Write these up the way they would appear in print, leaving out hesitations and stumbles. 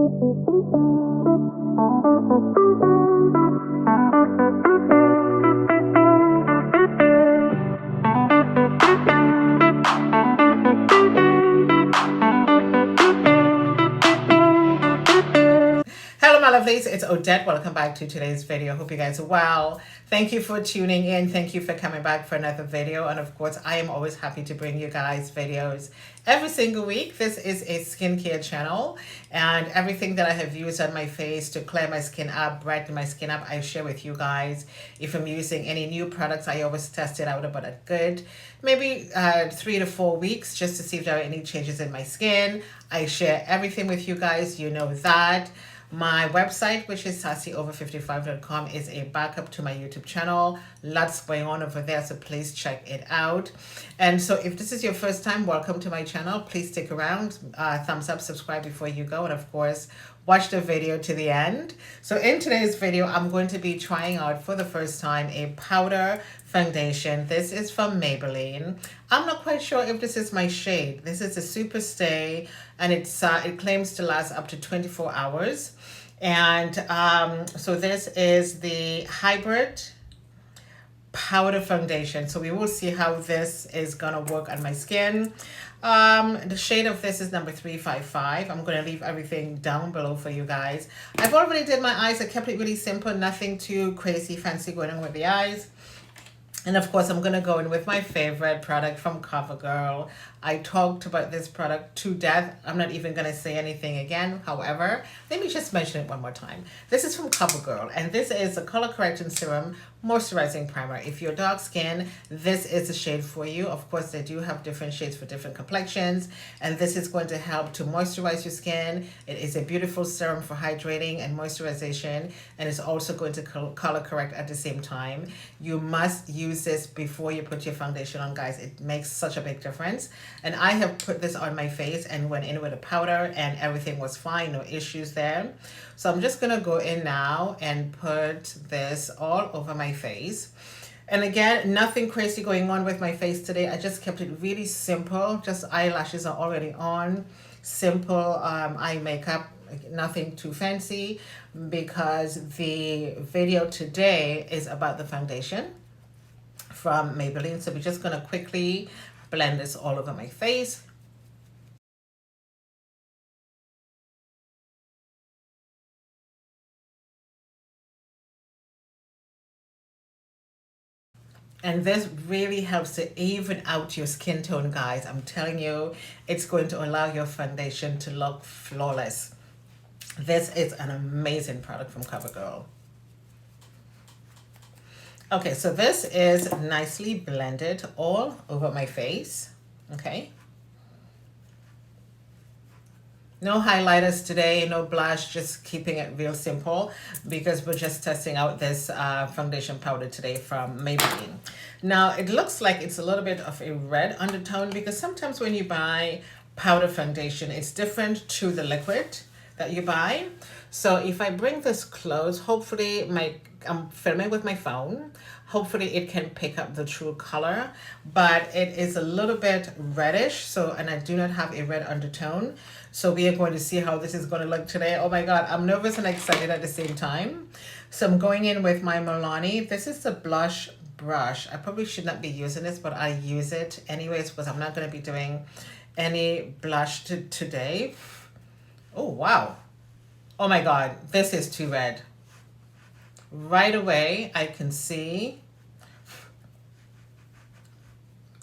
Hello my lovelies, it's Odette. Welcome back to today's video. Hope you guys are well. Thank you for tuning in. Thank you for coming back for another video. And of course, I am always happy to bring you guys videos every single week. This is a skincare channel, and everything that I have used on my face to clear my skin up, brighten my skin up, I share with you guys. If I'm using any new products, I always test it out about a good maybe 3 to 4 weeks just to see if there are any changes in my skin. I share everything with you guys, you know that. My website, which is sassiover55.com, is a backup to my YouTube channel. Lots going on over there, so please check it out. And so if this is your first time, welcome to my channel. Please stick around, thumbs up, subscribe before you go, and of course, watch the video to the end. So in today's video, I'm going to be trying out for the first time a powder foundation. This is from Maybelline. I'm not quite sure if this is my shade. This is a Super Stay, and it claims to last up to 24 hours. And so this is the hybrid powder foundation. So we will see how this is gonna work on my skin. The shade of this is number 355. I'm gonna leave everything down below for you guys. I've already did my eyes. I kept it really simple, nothing too crazy fancy going on with the eyes. And of course, I'm going to go in with my favorite product from CoverGirl. I talked about this product to death. I'm not even going to say anything again. However, let me just mention it one more time. This is from CoverGirl, and this is a color correcting serum moisturizing primer. If you're dark skin, this is the shade for you. Of course, they do have different shades for different complexions, and this is going to help to moisturize your skin. It is a beautiful serum for hydrating and moisturization, and it's also going to color correct at the same time. You must use this before you put your foundation on, guys. It makes such a big difference. And I have put this on my face and went in with a powder, and everything was fine, no issues there. So I'm just gonna go in now and put this all over my face. And again, nothing crazy going on with my face today. I just kept it really simple. Just eyelashes are already on. Simple eye makeup, nothing too fancy, because the video today is about the foundation from Maybelline. So we're just gonna quickly blend this all over my face. And this really helps to even out your skin tone, guys. I'm telling you, it's going to allow your foundation to look flawless. This is an amazing product from CoverGirl. Okay, so this is nicely blended all over my face, okay? No highlighters today, no blush, just keeping it real simple because we're just testing out this foundation powder today from Maybelline. Now, it looks like it's a little bit of a red undertone because sometimes when you buy powder foundation, it's different to the liquid that you buy. So if I bring this close, hopefully I'm filming with my phone. Hopefully it can pick up the true color, but it is a little bit reddish. So, and I do not have a red undertone. So we are going to see how this is going to look today. Oh my God, I'm nervous and excited at the same time. So I'm going in with my Milani. This is the blush brush. I probably should not be using this, but I use it anyways because I'm not going to be doing any blush today. Oh, wow. Oh my God, this is too red. Right away, I can see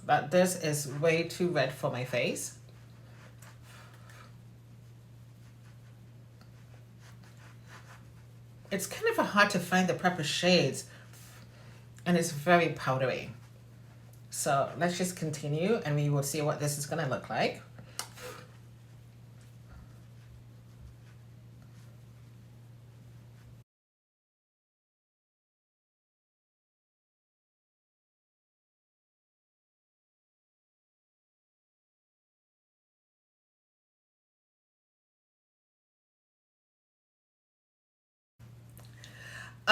that this is way too red for my face. It's kind of hard to find the proper shades, and it's very powdery. So let's just continue and we will see what this is gonna look like.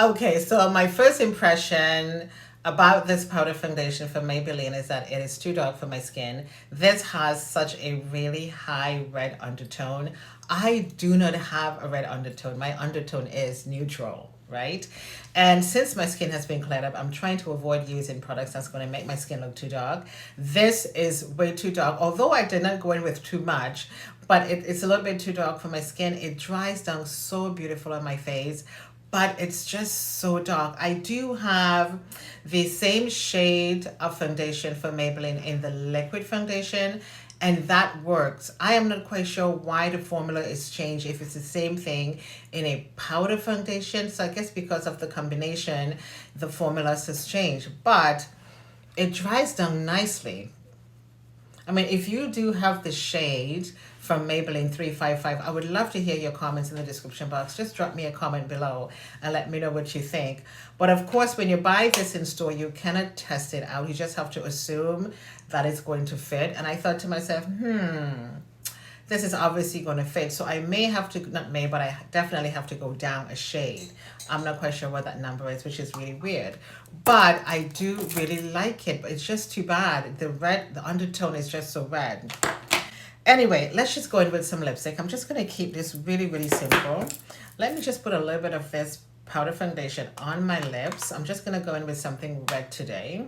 Okay, so my first impression about this powder foundation from Maybelline is that it is too dark for my skin. This has such a really high red undertone. I do not have a red undertone. My undertone is neutral, right? And since my skin has been cleared up, I'm trying to avoid using products that's going to make my skin look too dark. This is way too dark, although I did not go in with too much, but it's a little bit too dark for my skin. It dries down so beautiful on my face, but it's just so dark. I do have the same shade of foundation for Maybelline in the liquid foundation, and that works. I am not quite sure why the formula is changed if it's the same thing in a powder foundation. So I guess because of the combination, the formula has changed, but it dries down nicely. I mean, if you do have the shade from Maybelline 355, I would love to hear your comments in the description box. Just drop me a comment below and let me know what you think. But of course, when you buy this in store, you cannot test it out. You just have to assume that it's going to fit. And I thought to myself, this is obviously going to fit. So I may have to, not may, but I definitely have to go down a shade. I'm not quite sure what that number is, which is really weird. But I do really like it, but it's just too bad. The undertone is just so red. Anyway, let's just go in with some lipstick. I'm just going to keep this really, really simple. Let me just put a little bit of this powder foundation on my lips. I'm just going to go in with something red today.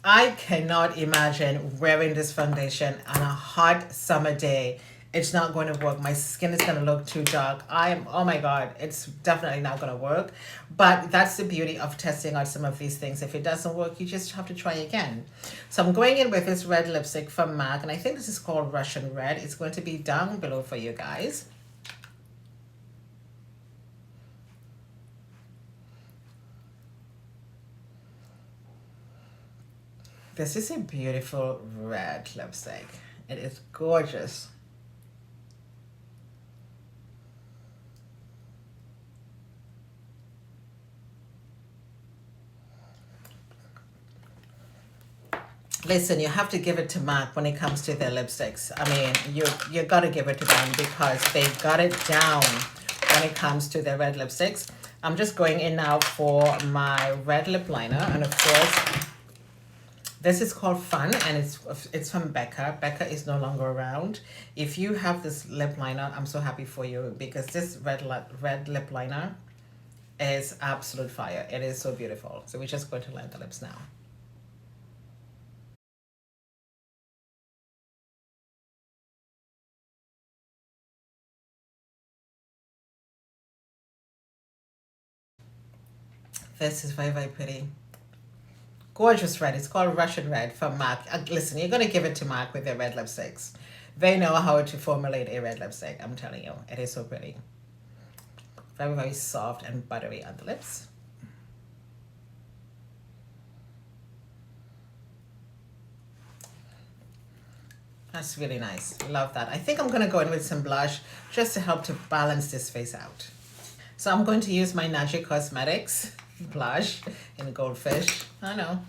I cannot imagine wearing this foundation on a hot summer day. It's not going to work. My skin is going to look too dark. Oh my God, it's definitely not going to work. But that's the beauty of testing out some of these things. If it doesn't work, you just have to try again. So I'm going in with this red lipstick from MAC, and I think this is called Russian Red. It's going to be down below for you guys. This is a beautiful red lipstick. It is gorgeous. Listen, you have to give it to MAC when it comes to their lipsticks. I mean, you got to give it to them because they got it down when it comes to their red lipsticks. I'm just going in now for my red lip liner, and of course, this is called Fun, and it's from Becca. Becca is no longer around. If you have this lip liner, I'm so happy for you because this red lip liner is absolute fire. It is so beautiful. So we're just going to line the lips now. This is very, very pretty. Gorgeous red. It's called Russian Red from MAC. Listen, you're going to give it to MAC with their red lipsticks. They know how to formulate a red lipstick. I'm telling you. It is so pretty. Very, very soft and buttery on the lips. That's really nice. Love that. I think I'm going to go in with some blush just to help to balance this face out. So I'm going to use my Magic Cosmetics blush in Goldfish. I know.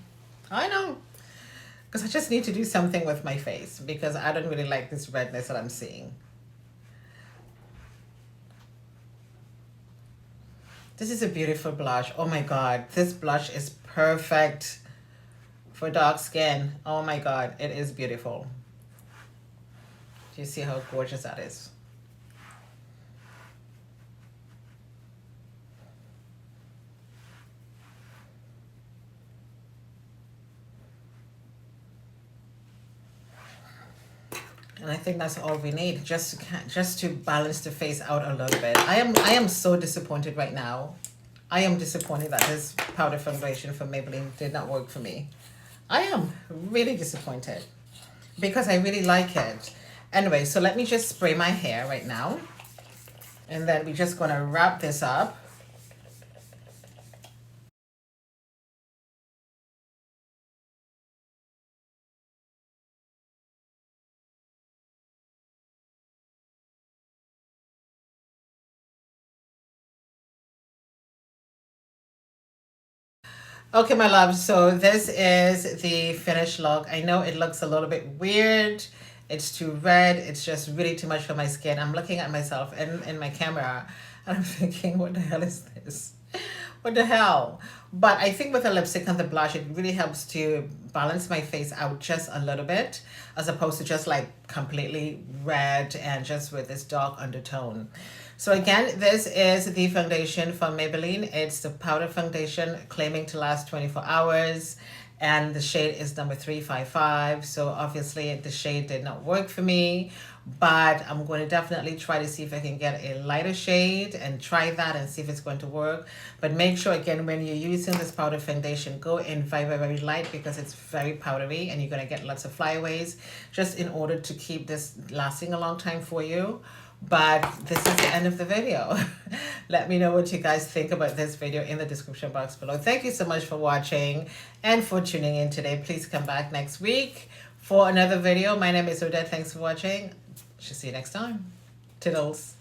Because I just need to do something with my face because I don't really like this redness that I'm seeing. This is a beautiful blush. Oh my God, this blush is perfect for dark skin. Oh my God, it is beautiful. Do you see how gorgeous that is? And I think that's all we need, just to balance the face out a little bit. I am so disappointed right now. I am disappointed that this powder foundation from Maybelline did not work for me. I am really disappointed because I really like it. Anyway, so let me just spray my hair right now. And then we're just gonna wrap this up. Okay, my love, so this is the finished look. I know it looks a little bit weird. It's too red. It's just really too much for my skin. I'm looking at myself in my camera and I'm thinking, what the hell is this? What the hell? But I think with the lipstick and the blush, it really helps to balance my face out just a little bit, as opposed to just like completely red and just with this dark undertone. So again, this is the foundation from Maybelline. It's the powder foundation claiming to last 24 hours. And the shade is number 355. So obviously the shade did not work for me, but I'm going to definitely try to see if I can get a lighter shade and try that and see if it's going to work. But make sure again, when you're using this powder foundation, go in very, very, very light, because it's very powdery and you're going to get lots of flyaways, just in order to keep this lasting a long time for you. But this is the end of the video. Let me know what you guys think about this video in the description box below. Thank you so much for watching and for tuning in today. Please come back next week for another video. My name is Odette. Thanks for watching. Should see you next time. Toodles.